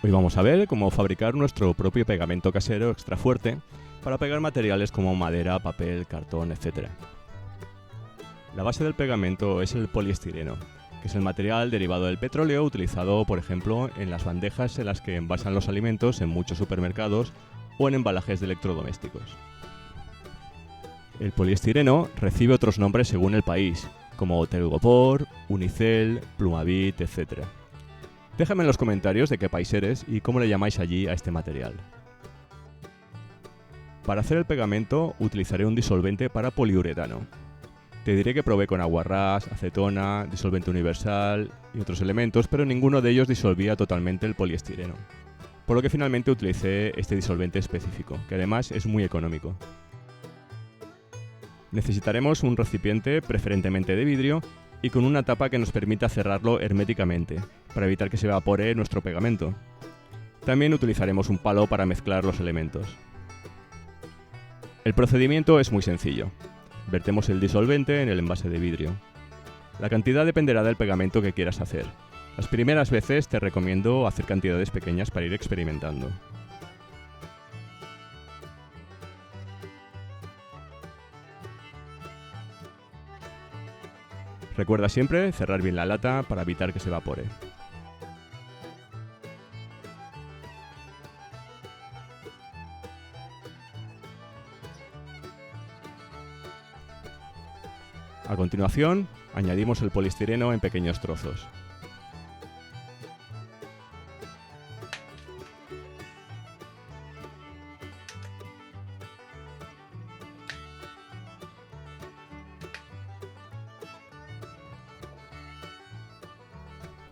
Hoy vamos a ver cómo fabricar nuestro propio pegamento casero extra fuerte para pegar materiales como madera, papel, cartón, etc. La base del pegamento es el poliestireno, que es el material derivado del petróleo utilizado, por ejemplo, en las bandejas en las que envasan los alimentos en muchos supermercados o en embalajes de electrodomésticos. El poliestireno recibe otros nombres según el país, como telgopor, unicel, plumavit, etc. Déjame en los comentarios de qué país eres y cómo le llamáis allí a este material. Para hacer el pegamento utilizaré un disolvente para poliuretano. Te diré que probé con aguarrás, acetona, disolvente universal y otros elementos, pero ninguno de ellos disolvía totalmente el poliestireno. Por lo que finalmente utilicé este disolvente específico, que además es muy económico. Necesitaremos un recipiente preferentemente de vidrio y con una tapa que nos permita cerrarlo herméticamente, para evitar que se evapore nuestro pegamento. También utilizaremos un palo para mezclar los elementos. El procedimiento es muy sencillo. Vertemos el disolvente en el envase de vidrio. La cantidad dependerá del pegamento que quieras hacer. Las primeras veces te recomiendo hacer cantidades pequeñas para ir experimentando. Recuerda siempre cerrar bien la lata para evitar que se evapore. A continuación, añadimos el poliestireno en pequeños trozos.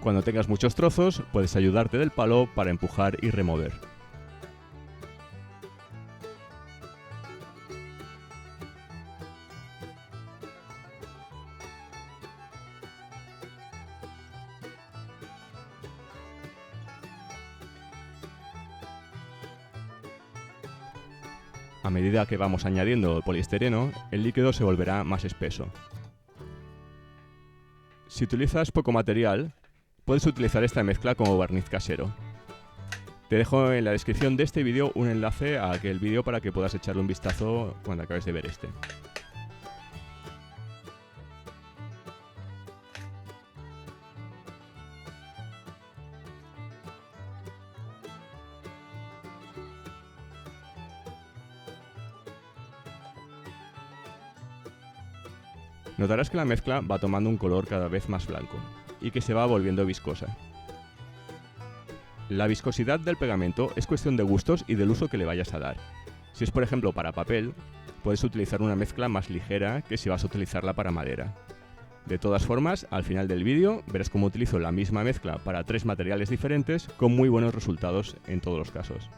Cuando tengas muchos trozos, puedes ayudarte del palo para empujar y remover. A medida que vamos añadiendo el poliestireno, el líquido se volverá más espeso. Si utilizas poco material, puedes utilizar esta mezcla como barniz casero. Te dejo en la descripción de este vídeo un enlace a aquel vídeo para que puedas echarle un vistazo cuando acabes de ver este. Notarás que la mezcla va tomando un color cada vez más blanco y que se va volviendo viscosa. La viscosidad del pegamento es cuestión de gustos y del uso que le vayas a dar. Si es por ejemplo para papel, puedes utilizar una mezcla más ligera que si vas a utilizarla para madera. De todas formas, al final del vídeo verás cómo utilizo la misma mezcla para 3 materiales diferentes con muy buenos resultados en todos los casos.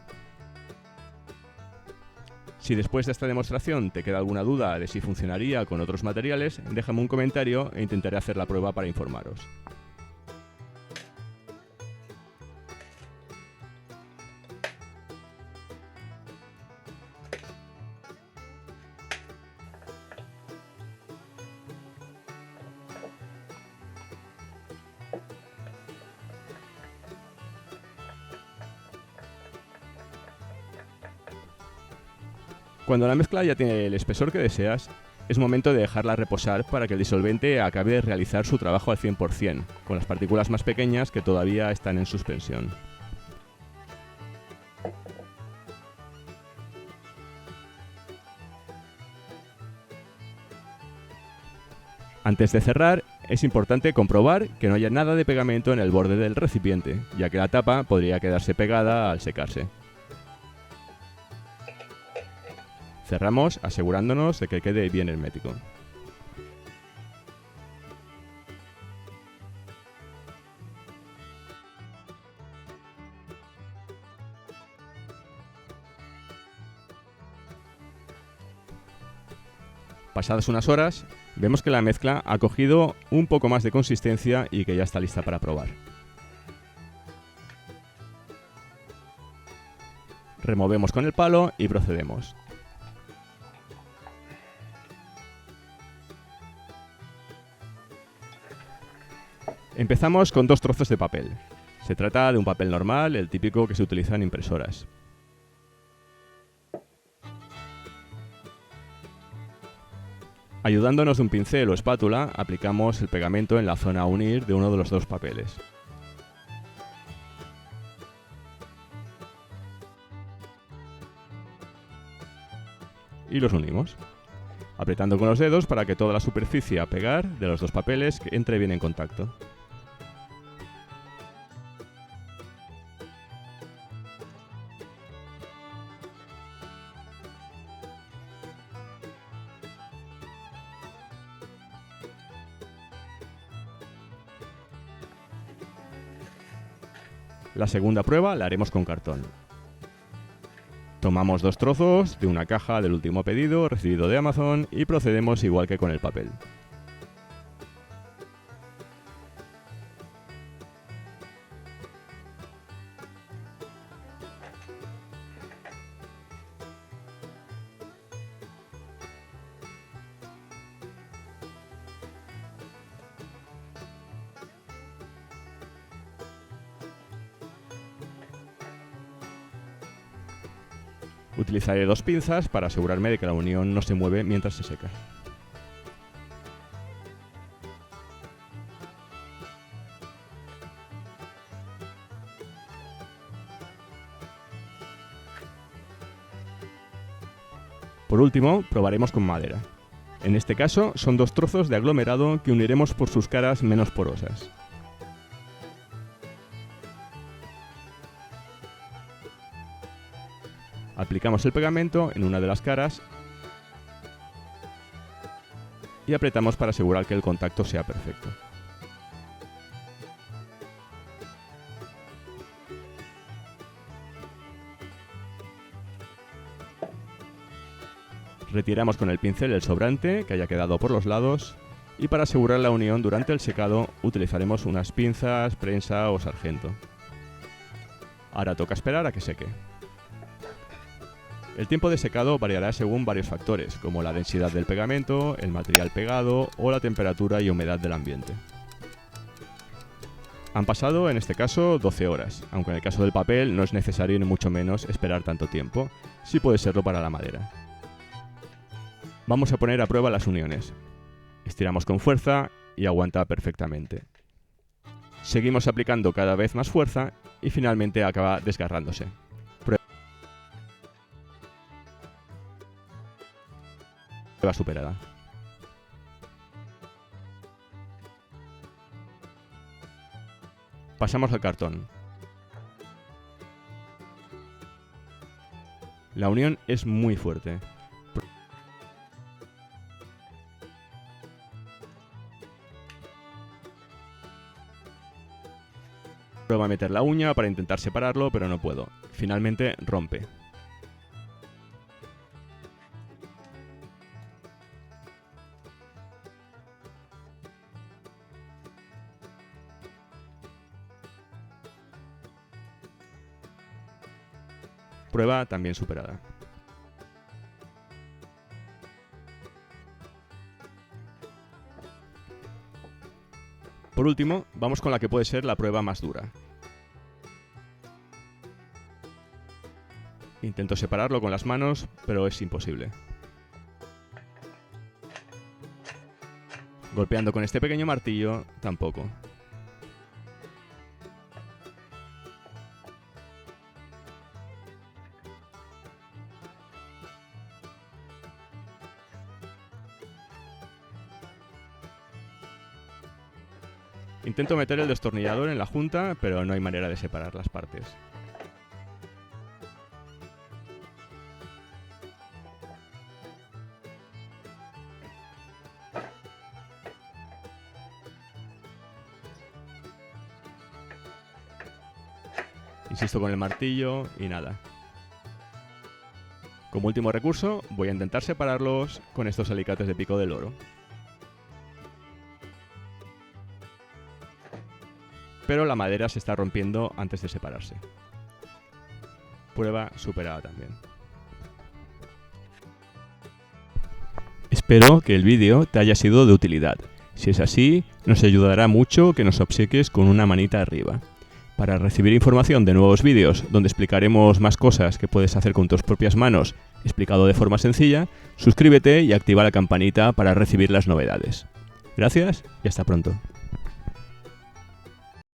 Si después de esta demostración te queda alguna duda de si funcionaría con otros materiales, déjame un comentario e intentaré hacer la prueba para informaros. Cuando la mezcla ya tiene el espesor que deseas, es momento de dejarla reposar para que el disolvente acabe de realizar su trabajo al 100%, con las partículas más pequeñas que todavía están en suspensión. Antes de cerrar, es importante comprobar que no haya nada de pegamento en el borde del recipiente, ya que la tapa podría quedarse pegada al secarse. Cerramos asegurándonos de que quede bien hermético. Pasadas unas horas, vemos que la mezcla ha cogido un poco más de consistencia y que ya está lista para probar. Removemos con el palo y procedemos. Empezamos con 2 trozos de papel. Se trata de un papel normal, el típico que se utiliza en impresoras. Ayudándonos de un pincel o espátula, aplicamos el pegamento en la zona a unir de uno de los dos papeles. Y los unimos, apretando con los dedos para que toda la superficie a pegar de los dos papeles entre bien en contacto. La segunda prueba la haremos con cartón. Tomamos 2 trozos de una caja del último pedido recibido de Amazon y procedemos igual que con el papel. Utilizaré 2 pinzas para asegurarme de que la unión no se mueve mientras se seca. Por último, probaremos con madera. En este caso, son 2 trozos de aglomerado que uniremos por sus caras menos porosas. Aplicamos el pegamento en una de las caras y apretamos para asegurar que el contacto sea perfecto. Retiramos con el pincel el sobrante que haya quedado por los lados y para asegurar la unión durante el secado utilizaremos unas pinzas, prensa o sargento. Ahora toca esperar a que seque. El tiempo de secado variará según varios factores, como la densidad del pegamento, el material pegado o la temperatura y humedad del ambiente. Han pasado, en este caso, 12 horas, aunque en el caso del papel no es necesario ni mucho menos esperar tanto tiempo, sí puede serlo para la madera. Vamos a poner a prueba las uniones. Estiramos con fuerza y aguanta perfectamente. Seguimos aplicando cada vez más fuerza y finalmente acaba desgarrándose. Prueba superada. Pasamos al cartón. La unión es muy fuerte. Prueba a meter la uña para intentar separarlo, pero no puedo. Finalmente rompe. Prueba también superada. Por último, vamos con la que puede ser la prueba más dura. Intento separarlo con las manos, pero es imposible. Golpeando con este pequeño martillo, tampoco. Intento meter el destornillador en la junta, pero no hay manera de separar las partes. Insisto con el martillo y nada. Como último recurso, voy a intentar separarlos con estos alicates de pico de loro. Pero la madera se está rompiendo antes de separarse. Prueba superada también. Espero que el vídeo te haya sido de utilidad. Si es así, nos ayudará mucho que nos obsequies con una manita arriba. Para recibir información de nuevos vídeos donde explicaremos más cosas que puedes hacer con tus propias manos, explicado de forma sencilla, suscríbete y activa la campanita para recibir las novedades. Gracias y hasta pronto.